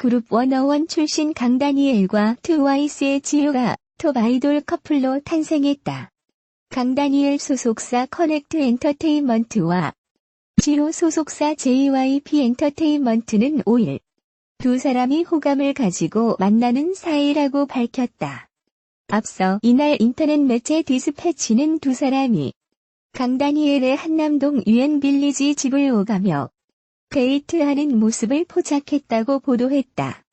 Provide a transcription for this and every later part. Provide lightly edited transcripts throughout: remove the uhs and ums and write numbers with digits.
그룹 워너원 출신 강다니엘과 트와이스의 지효가 톱 아이돌 커플로 탄생했다. 강다니엘 소속사 커넥트 엔터테인먼트와 지효 소속사 JYP 엔터테인먼트는 5일 두 사람이 호감을 가지고 만나는 사이라고 밝혔다. 앞서 이날 인터넷 매체 디스패치는 두 사람이 강다니엘의 한남동 유엔빌리지 집을 오가며 데이트하는 모습을 포착했다고 보도했다.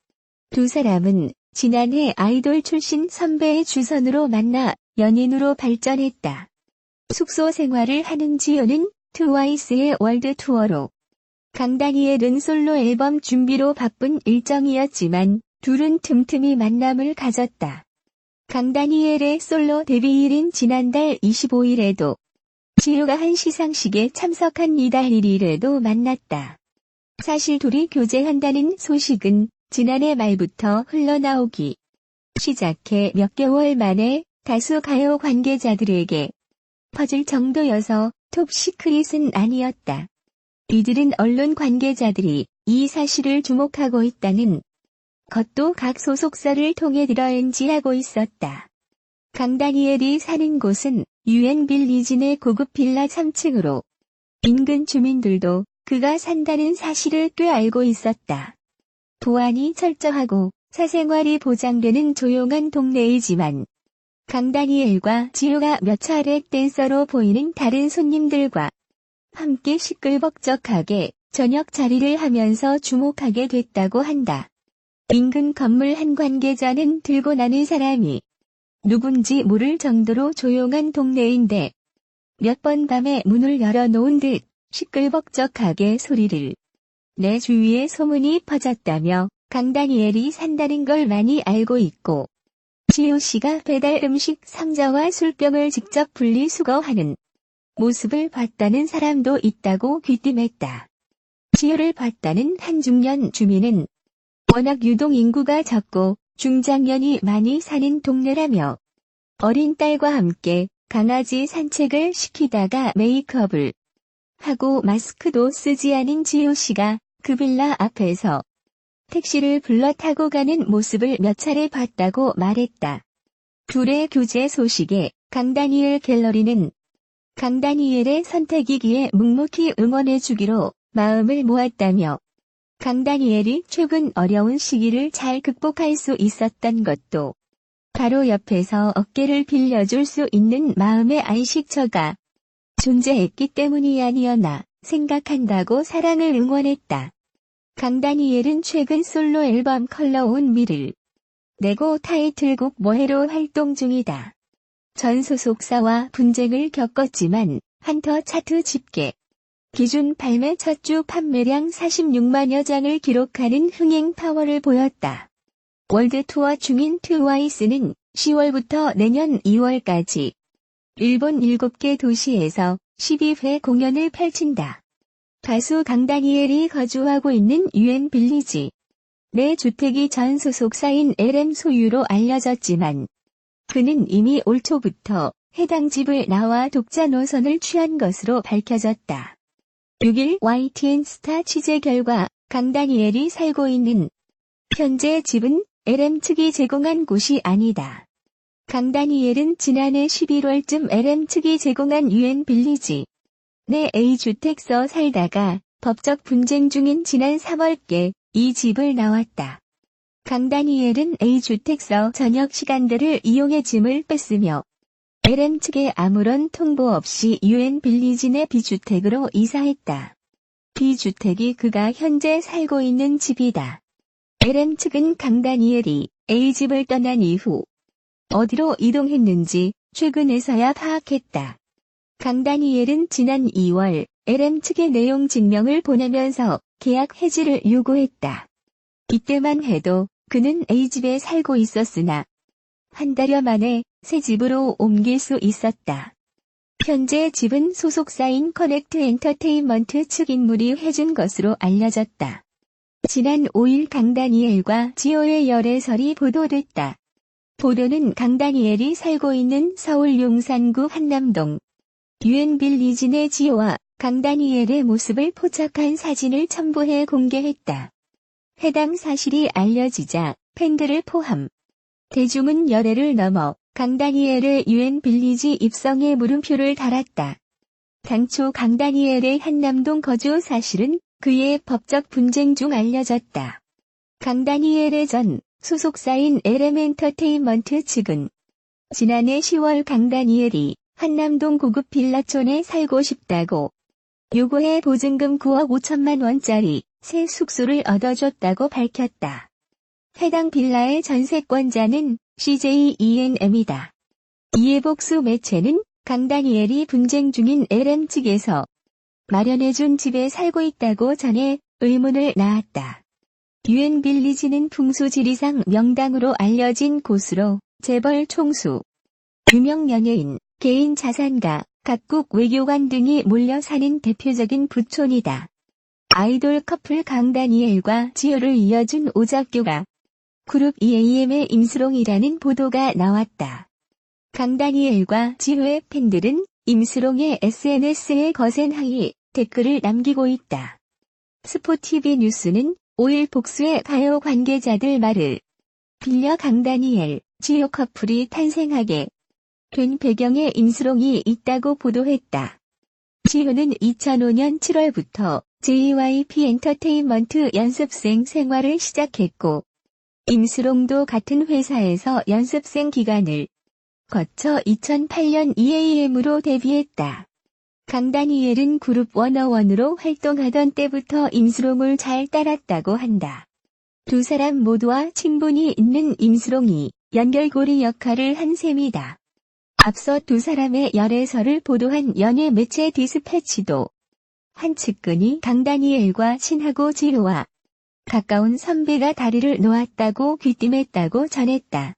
두 사람은 지난해 아이돌 출신 선배의 주선으로 만나 연인으로 발전했다. 숙소 생활을 하는 지효는 트와이스의 월드 투어로, 강다니엘은 솔로 앨범 준비로 바쁜 일정이었지만 둘은 틈틈이 만남을 가졌다. 강다니엘의 솔로 데뷔일인 지난달 25일에도 지효가 한 시상식에 참석한 이달 1일에도 만났다. 사실 둘이 교제한다는 소식은 지난해 말부터 흘러나오기 시작해 몇 개월 만에 다수 가요 관계자들에게 퍼질 정도여서 톱 시크릿은 아니었다. 이들은 언론 관계자들이 이 사실을 주목하고 있다는 것도 각 소속사를 통해 드러엔지하고 있었다. 강다니엘이 사는 곳은 유엔빌리지 내 고급 빌라 3층으로 인근 주민들도 그가 산다는 사실을 꽤 알고 있었다. 보안이 철저하고 사생활이 보장되는 조용한 동네이지만 강다니엘과 지효가 몇 차례 댄서로 보이는 다른 손님들과 함께 시끌벅적하게 저녁 자리를 하면서 주목하게 됐다고 한다. 인근 건물 한 관계자는 들고 나는 사람이 누군지 모를 정도로 조용한 동네인데 몇 번 밤에 문을 열어놓은 듯 시끌벅적하게 소리를 내 주위에 소문이 퍼졌다며 강다니엘이 산다는 걸 많이 알고 있고 지효 씨가 배달 음식 상자와 술병을 직접 분리수거하는 모습을 봤다는 사람도 있다고 귀띔했다. 지효를 봤다는 한 중년 주민은 워낙 유동 인구가 적고 중장년이 많이 사는 동네라며 어린 딸과 함께 강아지 산책을 시키다가 메이크업을 하고 마스크도 쓰지 않은 지효 씨가 그 빌라 앞에서 택시를 불러 타고 가는 모습을 몇 차례 봤다고 말했다. 둘의 교제 소식에 강다니엘 갤러리는 강다니엘의 선택이기에 묵묵히 응원해주기로 마음을 모았다며 강다니엘이 최근 어려운 시기를 잘 극복할 수 있었던 것도 바로 옆에서 어깨를 빌려줄 수 있는 마음의 안식처가 존재했기 때문이 아니었나 생각한다고 사랑을 응원했다. 강다니엘은 최근 솔로 앨범 컬러 온 미를 내고 타이틀곡 뭐해로 활동 중이다. 전 소속사와 분쟁을 겪었지만 한터 차트 집계 기준 발매 첫 주 판매량 46만여 장을 기록하는 흥행 파워를 보였다. 월드 투어 중인 트와이스는 10월부터 내년 2월까지 일본 7개 도시에서 12회 공연을 펼친다. 가수 강다니엘이 거주하고 있는 유엔빌리지 내 주택이 전 소속사인 LM 소유로 알려졌지만 그는 이미 올 초부터 해당 집을 나와 독자 노선을 취한 것으로 밝혀졌다. 6일 YTN 스타 취재 결과 강다니엘이 살고 있는 현재 집은 LM 측이 제공한 곳이 아니다. 강다니엘은 지난해 11월쯤 LM 측이 제공한 유엔빌리지 내 A주택서 살다가 법적 분쟁 중인 지난 3월께 이 집을 나왔다. 강다니엘은 A주택서 저녁 시간대를 이용해 짐을 뺐으며 LM 측에 아무런 통보 없이 유엔빌리지 내 B주택으로 이사했다. B주택이 그가 현재 살고 있는 집이다. LM 측은 강다니엘이 A집을 떠난 이후 어디로 이동했는지 최근에서야 파악했다. 강다니엘은 지난 2월 LM 측에 내용 증명을 보내면서 계약 해지를 요구했다. 이때만 해도 그는 A집에 살고 있었으나 한 달여 만에 새 집으로 옮길 수 있었다. 현재 집은 소속사인 커넥트 엔터테인먼트 측 인물이 해준 것으로 알려졌다. 지난 5일 강다니엘과 지효의 열애설이 보도됐다. 보도는 강다니엘이 살고 있는 서울 용산구 한남동 유엔빌리지 내 지효와 강다니엘의 모습을 포착한 사진을 첨부해 공개했다. 해당 사실이 알려지자 팬들을 포함 대중은 열애를 넘어 강다니엘의 유엔 빌리지 입성에 물음표를 달았다. 당초 강다니엘의 한남동 거주 사실은 그의 법적 분쟁 중 알려졌다. 강다니엘의 전 소속사인 LM엔터테인먼트 측은 지난해 10월 강다니엘이 한남동 고급 빌라촌에 살고 싶다고 요구해 보증금 9억 5천만 원짜리 새 숙소를 얻어줬다고 밝혔다. 해당 빌라의 전세권자는 CJENM이다. 이에 복수 매체는 강다니엘이 분쟁 중인 LM 측에서 마련해준 집에 살고 있다고 전해 의문을 낳았다. 유엔 빌리지는 풍수지리상 명당으로 알려진 곳으로 재벌 총수, 유명 연예인, 개인 자산가, 각국 외교관 등이 몰려 사는 대표적인 부촌이다. 아이돌 커플 강다니엘과 지효를 이어준 오작교가 그룹 EAM의 임수롱이라는 보도가 나왔다. 강다니엘과 지효의 팬들은 임수롱의 SNS에 거센 항의 댓글을 남기고 있다. 스포티비 뉴스는 5일 복수의 가요 관계자들 말을 빌려 강다니엘, 지효 커플이 탄생하게 된 배경에 임수롱이 있다고 보도했다. 지효는 2005년 7월부터 JYP 엔터테인먼트 연습생 생활을 시작했고 임수롱도 같은 회사에서 연습생 기간을 거쳐 2008년 EAM으로 데뷔했다. 강다니엘은 그룹 워너원으로 활동하던 때부터 임수롱을 잘 따랐다고 한다. 두 사람 모두와 친분이 있는 임수롱이 연결고리 역할을 한 셈이다. 앞서 두 사람의 열애설을 보도한 연예 매체 디스패치도 한 측근이 강다니엘과 친하고 지효와 가까운 선배가 다리를 놓았다고 귀띔했다고 전했다.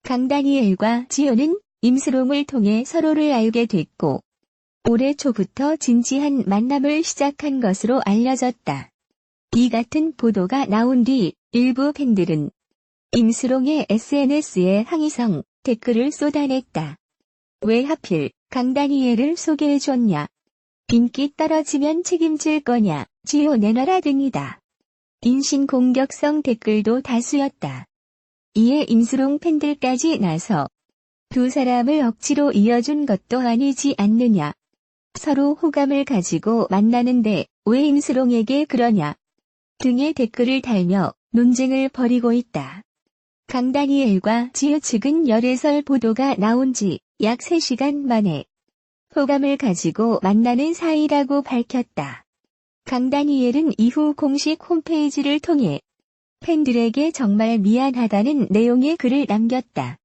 강다니엘과 지효는 임수롱을 통해 서로를 알게 됐고 올해 초부터 진지한 만남을 시작한 것으로 알려졌다. 이 같은 보도가 나온 뒤 일부 팬들은 임수롱의 SNS에 항의성 댓글을 쏟아냈다. 왜 하필 강다니엘을 소개해줬냐? 인기 떨어지면 책임질 거냐? 지효 내놔라 등이다. 인신공격성 댓글도 다수였다. 이에 임수롱 팬들까지 나서 두 사람을 억지로 이어준 것도 아니지 않느냐? 서로 호감을 가지고 만나는데 왜 임수롱에게 그러냐? 등의 댓글을 달며 논쟁을 벌이고 있다. 강다니엘과 지효 측은 열애설 보도가 나온 지 약 3시간 만에 호감을 가지고 만나는 사이라고 밝혔다. 강다니엘은 이후 공식 홈페이지를 통해 팬들에게 정말 미안하다는 내용의 글을 남겼다.